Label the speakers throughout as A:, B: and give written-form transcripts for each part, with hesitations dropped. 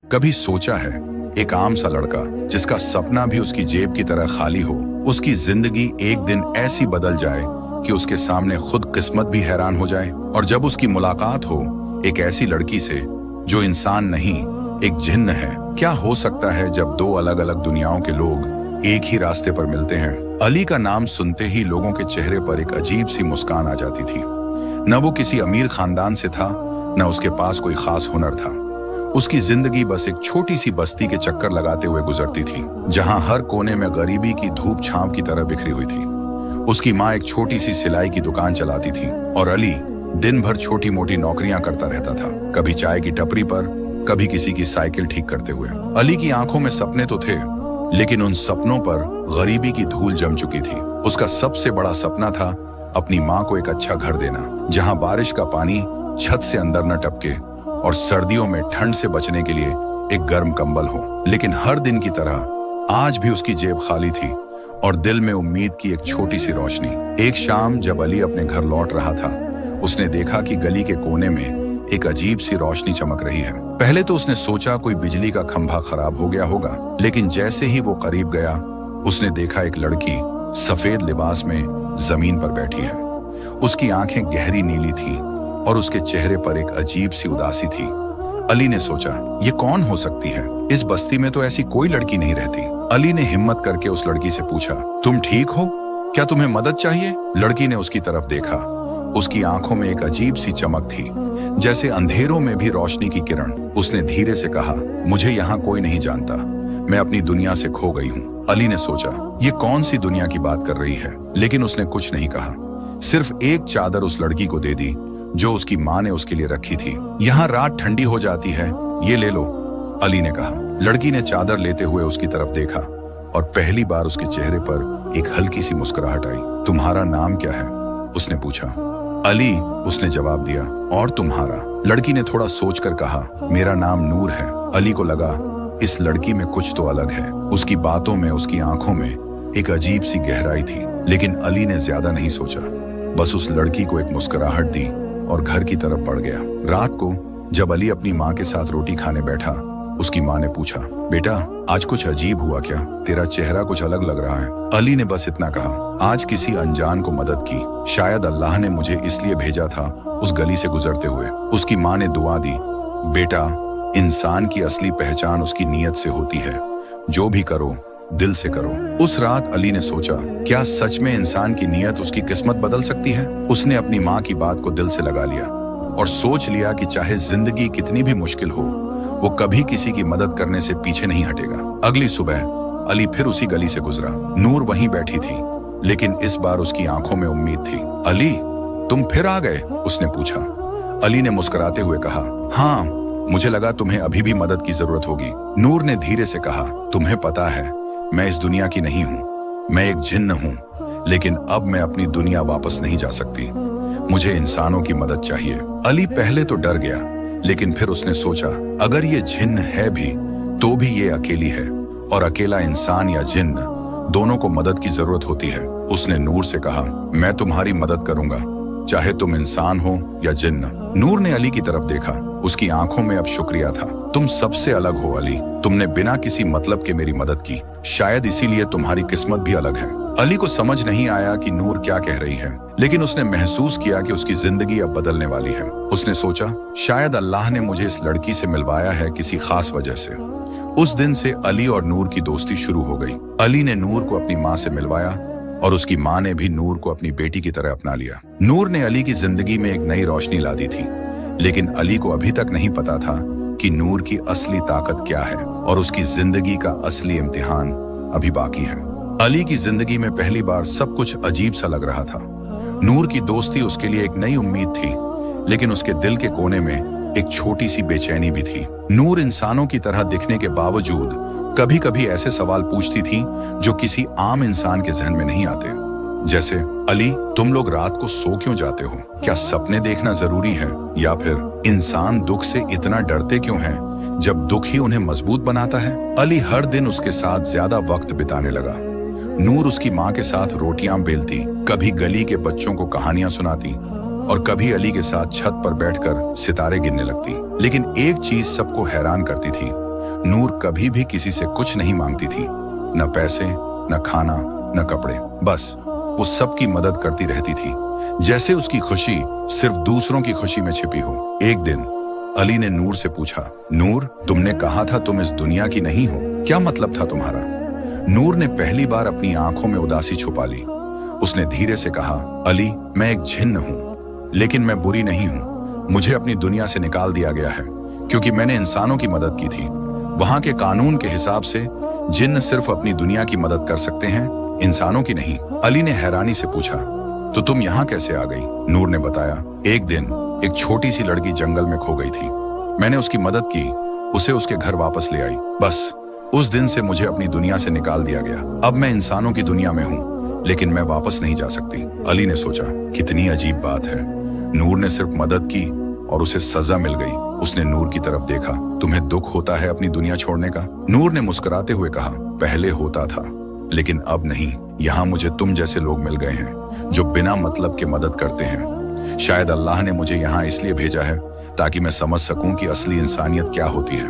A: कभी सोचा है एक आम सा लड़का जिसका सपना भी उसकी जेब की तरह खाली हो, उसकी जिंदगी एक दिन ऐसी बदल जाए कि उसके सामने खुद किस्मत भी हैरान हो जाए। और जब उसकी मुलाकात हो एक ऐसी लड़की से जो इंसान नहीं एक जिन्न है। क्या हो सकता है जब दो अलग अलग दुनियाओं के लोग एक ही रास्ते पर मिलते हैं। अली का नाम सुनते ही लोगों के चेहरे पर एक अजीब सी मुस्कान आ जाती थी। न वो किसी अमीर खानदान से था, न उसके पास कोई खास हुनर था। उसकी जिंदगी बस एक छोटी सी बस्ती के चक्कर लगाते हुए गुजरती थी, जहां हर कोने में गरीबी की धूप छांव की तरह बिखरी हुई थी। उसकी माँ एक छोटी सी सिलाई की दुकान चलाती थी और अली दिन भर छोटी मोटी नौकरियां करता रहता था, कभी चाय की टपरी पर, कभी किसी की साइकिल ठीक करते हुए। अली की आंखों में सपने तो थे, लेकिन उन सपनों पर गरीबी की धूल जम चुकी थी। उसका सबसे बड़ा सपना था अपनी माँ को एक अच्छा घर देना, जहां बारिश का पानी छत से अंदर न टपके और सर्दियों में ठंड से बचने के लिए एक गर्म कंबल हो। लेकिन हर दिन की तरह आज भी उसकी जेब खाली थी और दिल में उम्मीद की एक छोटी सी रोशनी। एक शाम जब अली अपने घर लौट रहा था, उसने देखा कि गली के कोने में एक अजीब सी रोशनी चमक रही है। पहले तो उसने सोचा कोई बिजली का खंभा खराब हो गया होगा, लेकिन जैसे ही वो करीब गया, उसने देखा एक लड़की सफेद लिबास में जमीन पर बैठी है। उसकी आंखें गहरी नीली थीं और उसके चेहरे पर एक अजीब सी उदासी थी। अली ने सोचा, ये कौन हो सकती है? इस बस्ती में तो ऐसी कोई लड़की नहीं रहती। अली ने हिम्मत करके उस लड़की से पूछा, तुम ठीक हो? क्या तुम्हें मदद चाहिए? लड़की ने उसकी तरफ देखा। उसकी आंखों में एक अजीब सी चमक थी, जैसे अंधेरों में भी रोशनी की किरण। उसने धीरे से कहा, मुझे यहाँ कोई नहीं जानता, मैं अपनी दुनिया से खो गई हूँ। अली ने सोचा, ये कौन सी दुनिया की बात कर रही है, लेकिन उसने कुछ नहीं कहा। सिर्फ एक चादर उस लड़की को दे दी जो उसकी माँ ने उसके लिए रखी थी। यहाँ रात ठंडी हो जाती है, ये ले लो, अली ने कहा। लड़की ने चादर लेते हुए उसकी तरफ देखा और पहली बार उसके चेहरे पर एक हल्की सी मुस्कुराहट आई। तुम्हारा नाम क्या है? उसने पूछा। अली, उसने जवाब दिया। और तुम्हारा? लड़की ने थोड़ा सोचकर कहा, मेरा नाम नूर है। अली को लगा इस लड़की में कुछ तो अलग है। उसकी बातों में, उसकी आंखों में एक अजीब सी गहराई थी। लेकिन अली ने ज्यादा नहीं सोचा, बस उस लड़की को एक मुस्कुराहट दी और घर की तरफ बढ़ गया। रात को जब अली अपनी माँ के साथ रोटी खाने बैठा, उसकी माँ ने पूछा, बेटा आज कुछ अजीब हुआ क्या? तेरा चेहरा कुछ अलग लग रहा है। अली ने बस इतना कहा, आज किसी अनजान को मदद की, शायद अल्लाह ने मुझे इसलिए भेजा था उस गली से गुजरते हुए। उसकी माँ ने दुआ दी, बेटा इंसान की असली पहचान उसकी नीयत से होती है, जो भी करो दिल से करो। उस रात अली ने सोचा, क्या सच में इंसान की नीयत उसकी किस्मत बदल सकती है? उसने अपनी माँ की बात को दिल से लगा लिया और सोच लिया कि चाहे जिंदगी कितनी भी मुश्किल हो, वो कभी किसी की मदद करने से पीछे नहीं हटेगा। अगली सुबह अली फिर उसी गली से गुजरा। नूर वहीं बैठी थी, लेकिन इस बार उसकी आंखों में उम्मीद थी। अली, तुम फिर आ गए? उसने पूछा। अली ने मुस्कुराते हुए कहा, हाँ, मुझे लगा तुम्हें अभी भी मदद की जरूरत होगी। नूर ने धीरे से कहा, तुम्हें पता है मैं इस दुनिया की नहीं हूँ, मैं एक जिन्न हूँ, लेकिन अब मैं अपनी दुनिया वापस नहीं जा सकती, मुझे इंसानों की मदद चाहिए। अली पहले तो डर गया, लेकिन फिर उसने सोचा, अगर ये जिन्न है भी तो भी ये अकेली है, और अकेला इंसान या जिन्न दोनों को मदद की जरूरत होती है। उसने नूर से कहा, मैं तुम्हारी मदद करूंगा, चाहे तुम इंसान हो या जिन्न। नूर ने अली की तरफ देखा, उसकी आंखों में अब शुक्रिया था। तुम सबसे अलग हो अली, तुमने बिना किसी मतलब के मेरी मदद की, शायद इसीलिए तुम्हारी किस्मत भी अलग है। अली को समझ नहीं आया कि नूर क्या कह रही है, लेकिन उसने महसूस किया कि उसकी जिंदगी अब बदलने वाली है। उसने सोचा, शायद अल्लाह ने मुझे इस लड़की से मिलवाया है किसी खास वजह से। उस दिन से अली और नूर की दोस्ती शुरू हो गई। अली ने नूर को अपनी माँ से मिलवाया और उसकी माँ ने भी नूर को अपनी बेटी की तरह अपना लिया। नूर ने अली की जिंदगी में एक नई रोशनी ला दी थी, लेकिन अली को अभी तक नहीं पता था कि नूर की असली ताकत क्या है और उसकी जिंदगी का असली इम्तिहान अभी बाकी है। अली की जिंदगी में पहली बार सब कुछ अजीब सा लग रहा था। नूर की दोस्ती उसके लिए एक नई उम्मीद थी, लेकिन उसके दिल के कोने में एक छोटी सी बेचैनी भी थी। नूर इंसानों की तरह दिखने के बावजूद कभी कभी ऐसे सवाल पूछती थी जो किसी आम इंसान के जहन में नहीं आते। जैसे, अली, तुम लोग रात को सो क्यों जाते हो? क्या सपने देखना जरूरी है? या फिर इंसान दुख से इतना डरते क्यों हैं जब दुख ही उन्हें मजबूत बनाता है? अली हर दिन उसके साथ ज्यादा वक्त बिताने लगा। नूर उसकी माँ के साथ रोटियां बेलती, कभी गली के बच्चों को कहानियां सुनाती और कभी अली के साथ छत पर बैठकर सितारे गिनने लगती। लेकिन एक चीज सबको हैरान करती थी, नूर कभी भी किसी से कुछ नहीं मांगती थी, न पैसे, न खाना, न कपड़े, बस वो सबकी मदद करती रहती थी, जैसे उसकी खुशी सिर्फ दूसरों की खुशी में छिपी हो। एक दिन अली ने नूर से पूछा, नूर, तुमने कहा था तुम इस दुनिया की नहीं हो, क्या मतलब था तुम्हारा? नूर ने पहली बार अपनी आंखों में उदासी छुपा ली। उसने धीरे से कहा, अली, मैं एक जिन्न हूं, लेकिन मैं बुरी नहीं हूं। मुझे अपनी दुनिया से निकाल दिया गया है क्योंकि मैंने इंसानों की मदद की थी। वहां के कानून के हिसाब से जिन्न सिर्फ अपनी दुनिया की मदद कर सकते हैं, इंसानों की नहीं। अली ने हैरानी से पूछा, तो तुम यहाँ कैसे आ गई? नूर ने बताया, एक दिन एक छोटी सी लड़की जंगल में खो गई थी। मैंने उसकी मदद की, उसे उसके घर वापस ले आई। बस उस दिन से मुझे अपनी दुनिया से निकाल दिया गया। अब मैं इंसानों की दुनिया में हूँ, लेकिन मैं वापस नहीं जा सकती। अली ने सोचा, कितनी अजीब बात है। नूर ने सिर्फ मदद की और उसे सजा मिल गई। उसने नूर की तरफ देखा, तुम्हें दुख होता है अपनी दुनिया छोड़ने का? नूर ने मुस्कुराते हुए कहा, पहले होता था, लेकिन अब नहीं। यहाँ मुझे तुम जैसे लोग मिल गए हैं जो बिना मतलब के मदद करते हैं। शायद अल्लाह ने मुझे यहाँ इसलिए भेजा है ताकि मैं समझ सकूं कि असली इंसानियत क्या होती है।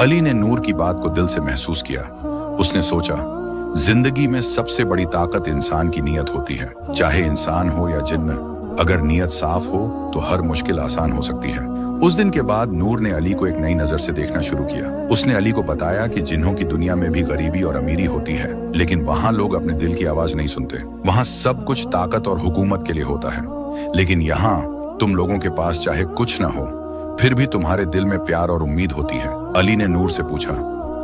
A: अली ने नूर की बात को दिल से महसूस किया। उसने सोचा, जिंदगी में सबसे बड़ी ताकत इंसान की नीयत होती है, चाहे इंसान हो या जिन्न। अगर नीयत साफ हो तो हर मुश्किल आसान हो सकती है। उस दिन के बाद नूर ने अली को एक नई नजर से देखना शुरू किया। उसने अली को बताया कि जिन्हों की दुनिया में भी गरीबी और अमीरी होती है, लेकिन वहां लोग अपने दिल की आवाज नहीं सुनते। वहां सब कुछ ताकत और हुकूमत के लिए होता है, लेकिन यहाँ तुम लोगों के पास चाहे कुछ ना हो, फिर भी तुम्हारे दिल में प्यार और उम्मीद होती है। अली ने नूर से पूछा,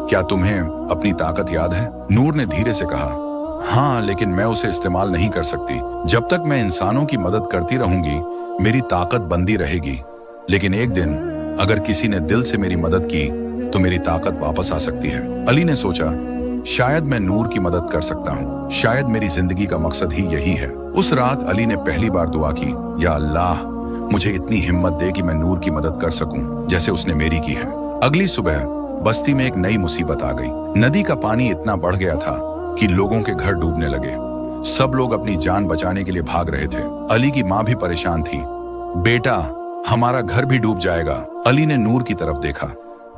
A: क्या तुम्हें अपनी ताकत याद है? नूर ने धीरे से कहा, हाँ, लेकिन मैं उसे इस्तेमाल नहीं कर सकती। जब तक मैं इंसानों की मदद करती रहूंगी, मेरी ताकत बंदी रहेगी। लेकिन एक दिन अगर किसी ने दिल से मेरी मदद की तो मेरी ताकत वापस आ सकती है। अली ने सोचा, शायद मैं नूर की मदद कर सकता हूँ, शायद मेरी जिंदगी का मकसद ही यही है। उस रात अली ने पहली बार दुआ की, या अल्लाह, मुझे इतनी हिम्मत दे कि मैं नूर की मदद कर सकूं जैसे उसने मेरी की है। अगली सुबह बस्ती में एक नई मुसीबत आ गई। नदी का पानी इतना बढ़ गया था कि लोगों के घर डूबने लगे। सब लोग अपनी जान बचाने के लिए भाग रहे थे। अली की माँ भी परेशान थी। बेटा, हमारा घर भी डूब जाएगा। अली ने नूर की तरफ देखा।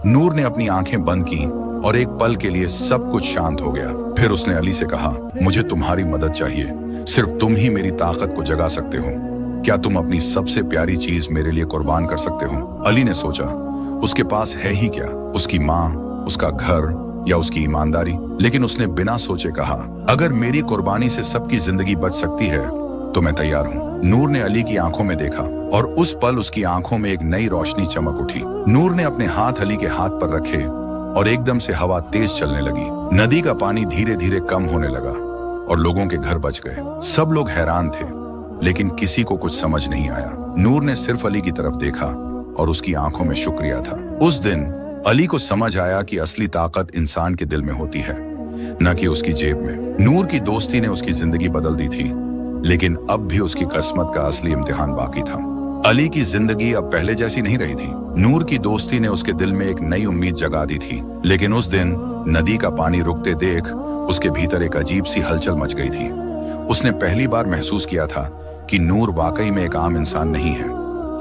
A: नूर ने अपनी आंखें बंद की और एक पल के लिए सब कुछ शांत हो गया। फिर उसने अली से कहा, मुझे तुम्हारी मदद चाहिए, सिर्फ तुम ही मेरी ताकत को जगा सकते हो। क्या तुम अपनी सबसे प्यारी चीज मेरे लिए कुर्बान कर सकते हो? अली ने सोचा, उसके पास है ही क्या, उसकी माँ, उसका घर या उसकी ईमानदारी? लेकिन उसने बिना सोचे कहा, अगर मेरी कुर्बानी से सबकी जिंदगी बच सकती है तो मैं तैयार हूँ। नूर ने अली की आंखों में देखा और उस पल उसकी आंखों में एक नई रोशनी चमक उठी। नूर ने अपने हाथ अली के हाथ पर रखे और एकदम से हवा तेज चलने लगी। नदी का पानी धीरे धीरे कम होने लगा और लोगों के घर बच गए। सब लोग हैरान थे, लेकिन किसी को कुछ समझ नहीं आया। नूर ने सिर्फ अली की तरफ देखा और उसकी आंखों में शुक्रिया था। उस दिन अली को समझ आया कि असली ताकत इंसान के दिल में होती है, न कि उसकी जेब में। नूर की दोस्ती ने उसकी जिंदगी बदल दी थी, लेकिन अब भी उसकी किस्मत का असली इम्तिहान बाकी था। अली की जिंदगी अब पहले जैसी नहीं रही थी। नूर की दोस्ती ने उसके दिल में एक नई उम्मीद जगा दी थी, लेकिन उस दिन नदी का पानी रुकते देख उसके भीतर एक अजीब सी हलचल मच गई थी। उसने पहली बार महसूस किया था कि नूर वाकई में एक आम इंसान नहीं है।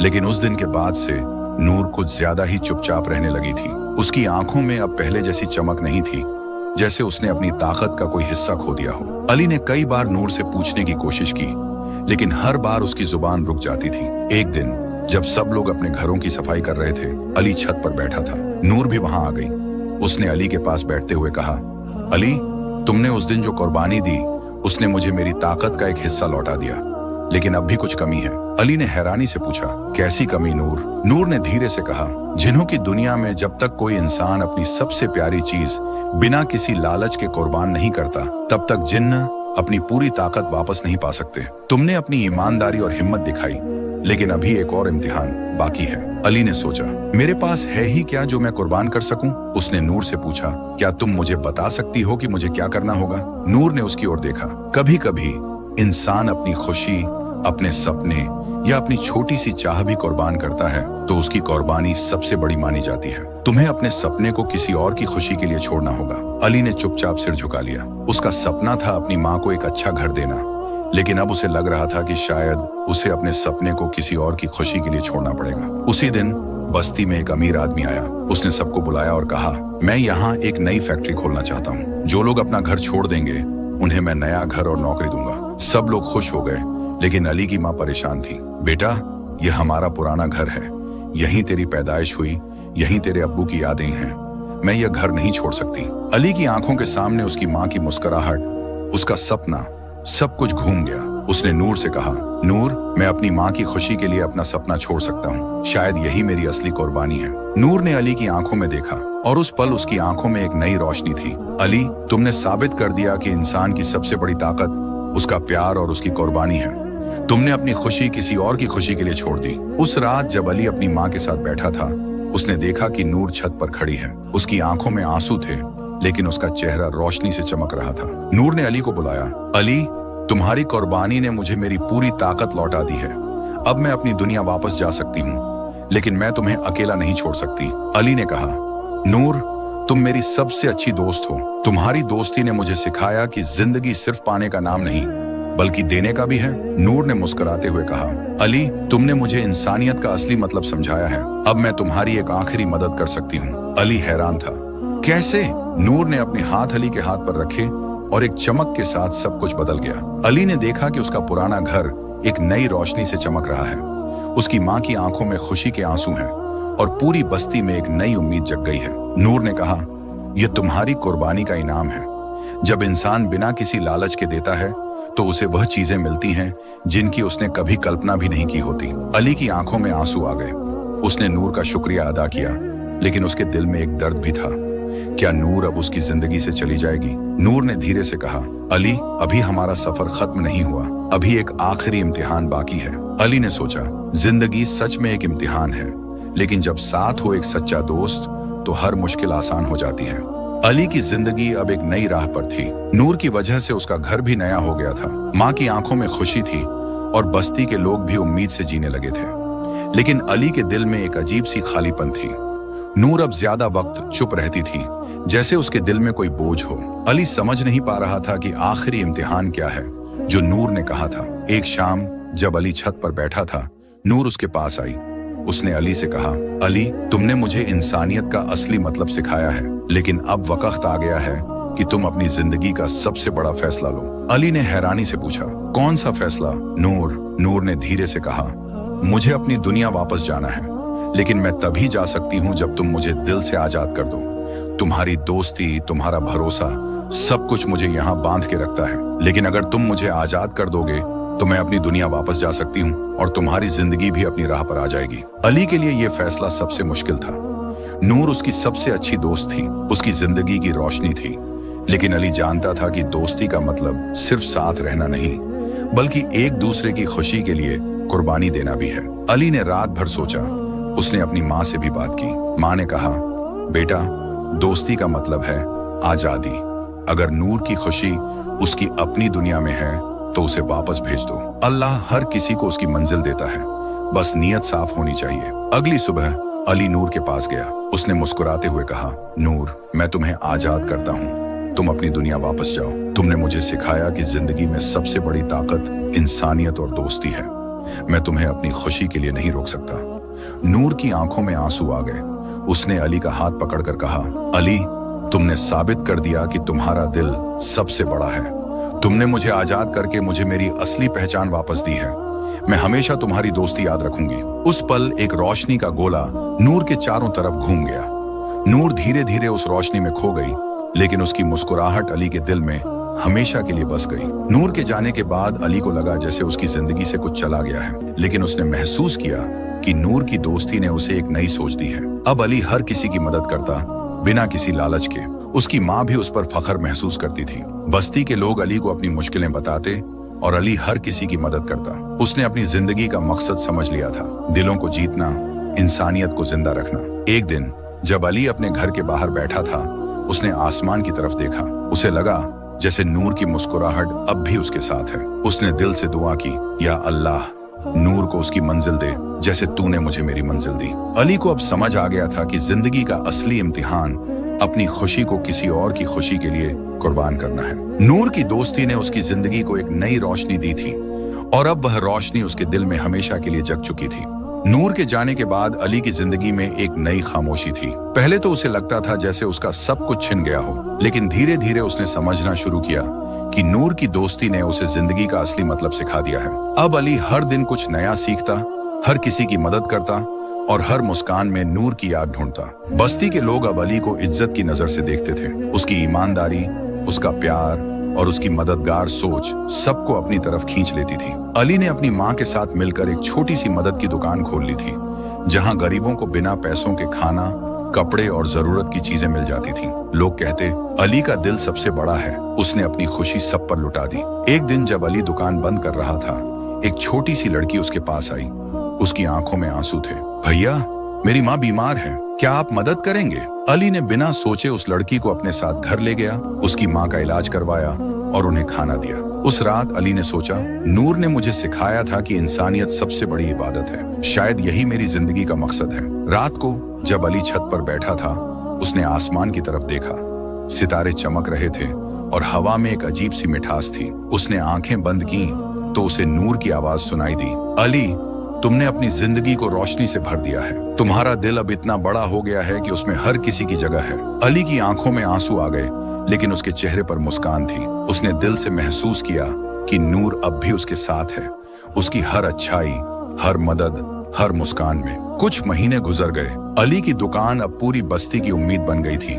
A: लेकिन उस दिन के बाद से नूर कुछ ज्यादा ही चुपचाप रहने लगी थी। उसकी आंखों में अब पहले जैसी चमक नहीं थी, जैसे उसने अपनी ताकत का कोई हिस्सा खो दिया हो। अली ने कई बार नूर से पूछने की कोशिश की, लेकिन हर बार उसकी जुबान रुक जाती थी। एक दिन जब सब लोग अपने घरों की सफाई कर रहे थे, अली छत पर बैठा था। नूर भी वहां आ गई। उसने अली के पास बैठते हुए कहा, अली, तुमने उस दिन जो कुर्बानी दी, उसने मुझे मेरी ताकत का एक हिस्सा लौटा दिया, लेकिन अब भी कुछ कमी है। अली ने हैरानी से पूछा, कैसी कमी नूर? नूर ने धीरे से कहा, जिन्हों की दुनिया में जब तक कोई इंसान अपनी सबसे प्यारी चीज बिना किसी लालच के कुर्बान नहीं करता, तब तक जिन्न अपनी पूरी ताकत वापस नहीं पा सकते। तुमने अपनी ईमानदारी और हिम्मत दिखाई, लेकिन अभी एक और इम्तिहान बाकी है। अली ने सोचा, मेरे पास है ही क्या जो मैं कुर्बान कर सकूं? उसने नूर से पूछा, क्या तुम मुझे बता सकती हो कि मुझे क्या करना होगा? नूर ने उसकी ओर देखा। कभी कभी इंसान अपनी खुशी, अपने सपने या अपनी छोटी सी चाह भी कुर्बान करता है तो उसकी कुर्बानी सबसे बड़ी मानी जाती है। तुम्हें अपने सपने को किसी और की खुशी के लिए छोड़ना होगा। अली ने चुपचाप सिर झुका लिया। उसका सपना था अपनी माँ को एक अच्छा घर देना, लेकिन अब उसे लग रहा था कि शायद उसे अपने सपने को किसी और की खुशी के लिए छोड़ना पड़ेगा। उसी दिन बस्ती में एक अमीर आदमी आया। उसने सबको बुलाया और कहा, मैं यहाँ एक नई फैक्ट्री खोलना चाहता हूँ। जो लोग अपना घर छोड़ देंगे उन्हें मैं नया घर और नौकरी दूंगा। सब लोग खुश हो गए, लेकिन अली की माँ परेशान थी। बेटा, यह हमारा पुराना घर है, यहीं तेरी पैदाइश हुई, यहीं तेरे अब्बू की यादें हैं। मैं यह घर नहीं छोड़ सकती। अली की आंखों के सामने उसकी माँ की मुस्कुराहट, उसका सपना, सब कुछ घूम गया। उसने नूर से कहा, नूर, मैं अपनी माँ की खुशी के लिए अपना सपना छोड़ सकता हूँ। शायद यही मेरी असली कुर्बानी है। नूर ने अली की आंखों में देखा और उस पल उसकी आंखों में एक नई रोशनी थी। अली, तुमने साबित कर दिया कि इंसान की सबसे बड़ी ताकत उसका प्यार और उसकी कुर्बानी है। तुमने अपनी खुशी किसी और की खुशी के लिए छोड़ दी। उस रात जब अली अपनी माँ के साथ बैठा था, उसने देखा कि नूर छत पर खड़ी है। उसकी आंखों में आंसू थे, लेकिन उसका चेहरा रोशनी से चमक रहा था। नूर ने अली को बुलाया, अली, तुम्हारी कुर्बानी ने मुझे मेरी पूरी ताकत लौटा दी है। अब मैं अपनी दुनिया वापस जा सकती हूँ, लेकिन मैं तुम्हें अकेला नहीं छोड़ सकती। अली ने कहा, नूर, तुम मेरी सबसे अच्छी दोस्त हो। तुम्हारी दोस्ती ने मुझे सिखाया कि जिंदगी सिर्फ पाने का नाम नहीं, बल्कि देने का भी है। नूर ने मुस्कुराते हुए कहा, अली, तुमने मुझे इंसानियत का असली मतलब समझाया है। अब मैं तुम्हारी एक आखिरी मदद कर सकती हूँ। अली हैरान था, कैसे? नूर ने अपने हाथ अली के हाथ पर रखे और एक चमक के साथ सब कुछ बदल गया। अली ने देखा कि उसका पुराना घर एक नई रोशनी से चमक रहा है। उसकी माँ की आंखों में खुशी के आंसू हैं और पूरी बस्ती में एक नई उम्मीद जग गई है। नूर ने कहा, यह तुम्हारी कुर्बानी का इनाम है। जब इंसान बिना किसी लालच के देता है तो उसे वह चीजें मिलती हैं जिनकी उसने कभी कल्पना भी नहीं की होती। अली की आंखों में आंसू आ गए। उसने नूर का शुक्रिया अदा किया, लेकिन उसके दिल में एक दर्द भी था। क्या नूर अब उसकी जिंदगी से चली जाएगी? नूर ने धीरे से कहा, अली, अभी हमारा सफर खत्म नहीं हुआ। अभी एक आखिरी इम्तिहान बाकी है। अली ने सोचा, जिंदगी सच में एक इम्तिहान है, लेकिन जब साथ हो एक सच्चा दोस्त तो हर मुश्किल आसान हो जाती है। अली की जिंदगी अब एक नई राह पर थी। नूर की वजह से उसका घर भी नया हो गया था। माँ की आंखों में खुशी थी और बस्ती के लोग भी उम्मीद से जीने लगे थे। लेकिन अली के दिल में एक अजीब सी खालीपन थी। नूर अब ज्यादा वक्त चुप रहती थी, जैसे उसके दिल में कोई बोझ हो। अली समझ नहीं पा रहा था कि आखिरी इम्तिहान क्या है जो नूर ने कहा था। एक शाम जब अली छत पर बैठा था, नूर उसके पास आई। उसने अली से कहा, अली, तुमने मुझे इंसानियत का असली मतलब सिखाया है, लेकिन अब वक्त आ गया है कि तुम अपनी जिंदगी का सबसे बड़ा फैसला लो। अली ने हैरानी से पूछा, कौन सा फैसला? नूर ने धीरे से कहा, मुझे अपनी दुनिया वापस जाना है, लेकिन मैं तभी जा सकती हूँ जब तुम मुझे दिल से आजाद कर दो। तुम्हारी दोस्ती, तुम्हारा भरोसा, सब कुछ मुझे यहाँ बांध के रखता है, लेकिन अगर तुम मुझे आजाद कर दोगे तो मैं अपनी दुनिया वापस जा सकती हूँ और तुम्हारी जिंदगी भी अपनी राह पर आ जाएगी। अली के लिए यह फैसला सबसे मुश्किल था। नूर उसकी सबसे अच्छी दोस्त थी, उसकी जिंदगी की रोशनी थी, लेकिन अली जानता था कि दोस्ती का मतलब सिर्फ साथ रहना नहीं, बल्कि एक दूसरे की खुशी के लिए कुर्बानी देना भी है। अली ने रात भर सोचा। उसने अपनी माँ से भी बात की। माँ ने कहा, बेटा, दोस्ती का मतलब है आजादी। अगर नूर की खुशी उसकी अपनी दुनिया में है तो उसे वापस भेज दो। अल्लाह हर किसी को उसकी मंजिल देता है, बस नीयत साफ होनी चाहिए। अगली सुबह अली नूर के पास गया। उसने मुस्कुराते हुए कहा, नूर, मैं तुम्हें आजाद करता हूँ, तुम अपनी दुनिया वापस जाओ। तुमने मुझे सिखाया कि जिंदगी में सबसे बड़ी ताकत इंसानियत और दोस्ती है। मैं तुम्हें अपनी खुशी के लिए नहीं रोक सकता। नूर की आंखों में आंसू आ गए। उसने अली का हाथ पकड़कर कहा, अली, तुमने साबित कर दिया कि तुम्हारा दिल सबसे बड़ा है। तुमने मुझे आजाद करके मुझे मेरी असली पहचान वापस दी है। मैं हमेशा तुम्हारी दोस्ती याद रखूंगी। उस पल एक रोशनी का गोला नूर के चारों तरफ घूम गया। नूर धीरे धीरे उस रोशनी में खो गई, लेकिन उसकी मुस्कुराहट अली के दिल में हमेशा के लिए बस गई। नूर के जाने के बाद अली को लगा जैसे उसकी जिंदगी से कुछ चला गया है, लेकिन उसने महसूस किया कि नूर की दोस्ती ने उसे एक नई सोच दी है। अब अली हर किसी की मदद करता, बिना किसी लालच के। उसकी माँ भी उस पर फख्र महसूस करती थी। बस्ती के लोग अली को अपनी मुश्किलें बताते और अली हर किसी की मदद करता। उसने अपनी जिंदगी का मकसद समझ लिया था, दिलों को जीतना, इंसानियत को जिंदा रखना। एक दिन जब अली अपने घर के बाहर बैठा था, उसने आसमान की तरफ देखा। उसे लगा जैसे नूर की मुस्कुराहट अब भी उसके साथ है। उसने दिल से दुआ की, या अल्लाह, नूर को उसकी मंजिल दे जैसे तूने मुझे मेरी मंजिल दी। अली को अब समझ आ गया था कि जिंदगी का असली इम्तिहान अपनी खुशी को किसी और की खुशी के लिए कुर्बान करना है। नूर की दोस्ती ने उसकी जिंदगी को एक नई रोशनी दी थी और अब वह रोशनी उसके दिल में हमेशा के लिए जग चुकी थी। नूर के जाने के बाद अली की जिंदगी में एक नई खामोशी थी। पहले तो उसे लगता था जैसे उसका सब कुछ छिन गया हो, लेकिन धीरे धीरे उसने समझना शुरू किया कि नूर की दोस्ती ने उसे जिंदगी का असली मतलब सिखा दिया है। अब अली हर दिन कुछ नया सीखता, हर किसी की मदद करता और हर मुस्कान में नूर की याद ढूंढता। बस्ती के लोग अब अली को इज्जत की नजर से देखते थे। उसकी ईमानदारी, उसका प्यार और उसकी मददगार सोच सबको अपनी तरफ खींच लेती थी। अली ने अपनी माँ के साथ मिलकर एक छोटी सी मदद की दुकान खोल ली थी, जहाँ गरीबों को बिना पैसों के खाना, कपड़े और जरूरत की चीजें मिल जाती थी। लोग कहते, अली का दिल सबसे बड़ा है, उसने अपनी खुशी सब पर लुटा दी। एक दिन जब अली दुकान बंद कर रहा था, एक छोटी सी लड़की उसके पास आई। उसकी आंखों में आंसू थे। भैया, मेरी माँ बीमार है, क्या आप मदद करेंगे? अली ने बिना सोचे उस लड़की को अपने साथ घर ले गया, उसकी माँ का इलाज करवाया और उन्हें खाना दिया। उस रात अली ने सोचा, नूर ने मुझे सिखाया था कि इंसानियत सबसे बड़ी इबादत है, शायद यही मेरी जिंदगी का मकसद है। रात को जब अली छत पर बैठा था, उसने आसमान की तरफ देखा। सितारे चमक रहे थे और हवा में एक अजीब सी मिठास थी। उसने आंखें बंद की तो उसे नूर की आवाज सुनाई दी, अली, तुमने अपनी जिंदगी को रोशनी से भर दिया है। तुम्हारा दिल अब इतना बड़ा हो गया है कि उसमें हर किसी की जगह है। अली की आंखों में आंसू आ गए, लेकिन उसके चेहरे पर मुस्कान थी। उसने दिल से महसूस किया कि नूर अब भी उसके साथ है, उसकी हर अच्छाई, हर मदद, हर मुस्कान में। कुछ महीने गुजर गए। अली की दुकान अब पूरी बस्ती की उम्मीद बन गई थी।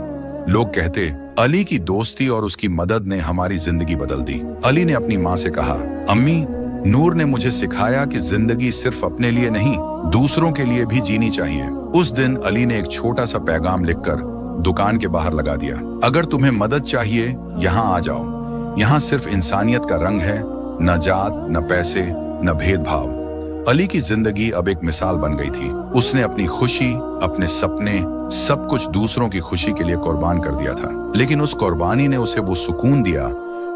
A: लोग कहते, अली की दोस्ती और उसकी मदद ने हमारी जिंदगी बदल दी। अली ने अपनी माँ से कहा, अम्मी, नूर ने मुझे सिखाया कि जिंदगी सिर्फ अपने लिए नहीं, दूसरों के लिए भी जीनी चाहिए। उस दिन अली ने एक छोटा सा पैगाम लिखकर दुकान के बाहर लगा दिया, अगर तुम्हें मदद चाहिए यहाँ आ जाओ। यहाँ सिर्फ इंसानियत का रंग है, न जात, न पैसे, न भेदभाव। अली की जिंदगी अब एक मिसाल बन गई थी। उसने अपनी खुशी, अपने सपने, सब कुछ दूसरों की खुशी के लिए कुर्बान कर दिया था। लेकिन उस कुर्बानी ने उसे वो सुकून दिया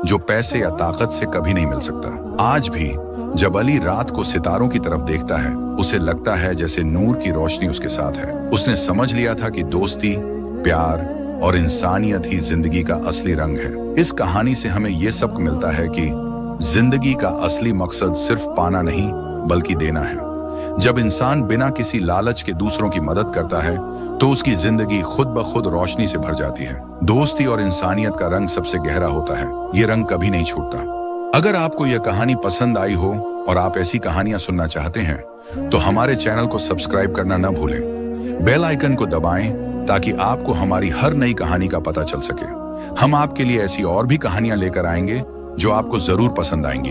A: जो पैसे या ताकत से कभी नहीं मिल सकता। आज भी जब अली रात को सितारों की तरफ देखता है, उसे लगता है जैसे नूर की रोशनी उसके साथ है। उसने समझ लिया था कि दोस्ती, प्यार और इंसानियत ही जिंदगी का असली रंग है। इस कहानी से हमें ये सबक मिलता है कि जिंदगी का असली मकसद सिर्फ पाना नहीं, बल्कि देना है। जब इंसान बिना किसी लालच के दूसरों की मदद करता है, तो उसकी जिंदगी खुद ब खुद रोशनी से भर जाती है। दोस्ती और इंसानियत का रंग सबसे गहरा होता है, ये रंग कभी नहीं छूटता। अगर आपको यह कहानी पसंद आई हो और आप ऐसी कहानियां सुनना चाहते हैं, तो हमारे चैनल को सब्सक्राइब करना न भूलें। बेल आइकन को दबाएं ताकि आपको हमारी हर नई कहानी का पता चल सके। हम आपके लिए ऐसी और भी कहानियां लेकर आएंगे जो आपको जरूर पसंद आएंगी।